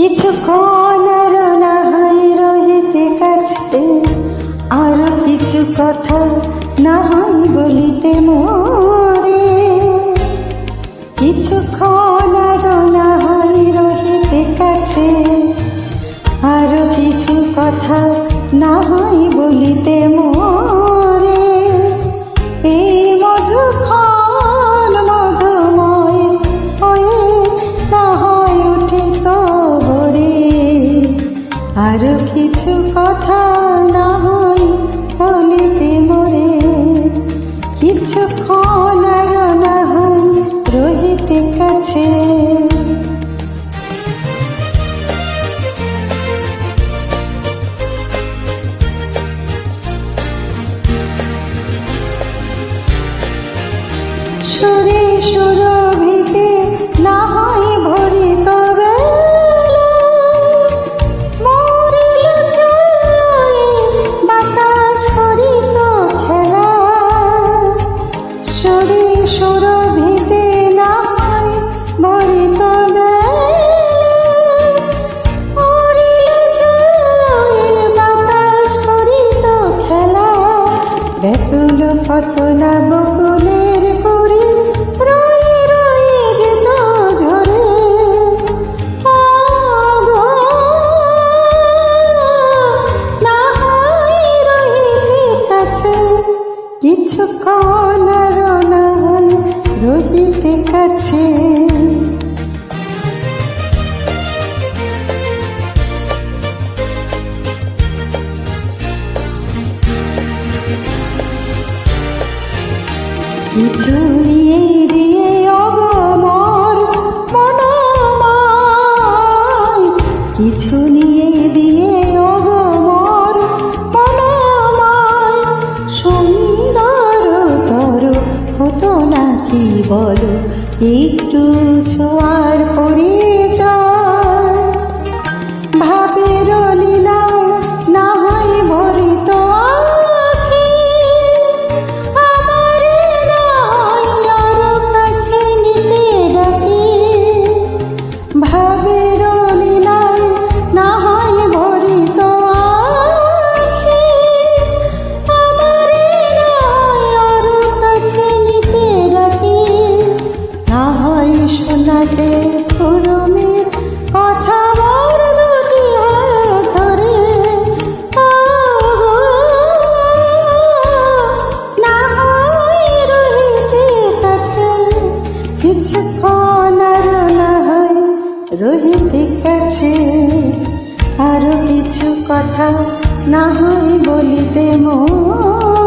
কিছুক্ষণ আর না হয় রহিতে কাছে, আর কিছু কথা না হয় বলিতে মোরে। কিছুক্ষণ আর না হয় রহিতে কাছে, আর কিছু কথা না হয় বলিতে মোরে। এই মধুক্ষণ মধুময় হয়ে না হয় উঠিত ভরে, আর কিছু কথা না হয় বলিতে মোরে। কিছুক্ষণ আর না হয় রহিতে কাছে। সুরে সুরভিতে না হয় ভরিত বেলা, মরিল চুলোয় বাতাস করিত খেলা। সুরে সুরভিতে না হয় ভরিত বেলা, মরিল চুলোয় বাতাস করিত খেলা। ব্যাকুল কত না বকুলের কুড়ি রয়ে রয়ে যেত ঝরে। না হয় রহিতে কাছে, কিছুক্ষণ আর না হয় রহিতে কাছে। কিছু নিয়ে দিয়ে অগমর মনোময়, কিছু নিয়ে দিয়ে অগমর মনোময়। সুন্দরতর হতো না কি বলো একটু ছোঁয়ার পরিচয়। ভাবের লীলায় না হয় ভরিত আখি, আমারে নয় আরো কাছে নিতে ডাকি। ভাবের লীলায় না হয় ভরিত আখি, আমারে নয় আরো কাছে নিতে ডাকি। না হয় শোনাতে পুরমের কথা মোর দুটি হাত ধরে। না হয় রহিতে কাছে, কিছুক্ষণ আর না হয় রহিতে কাছে, আরো কিছু কথা না হয় বলিতে মোরে।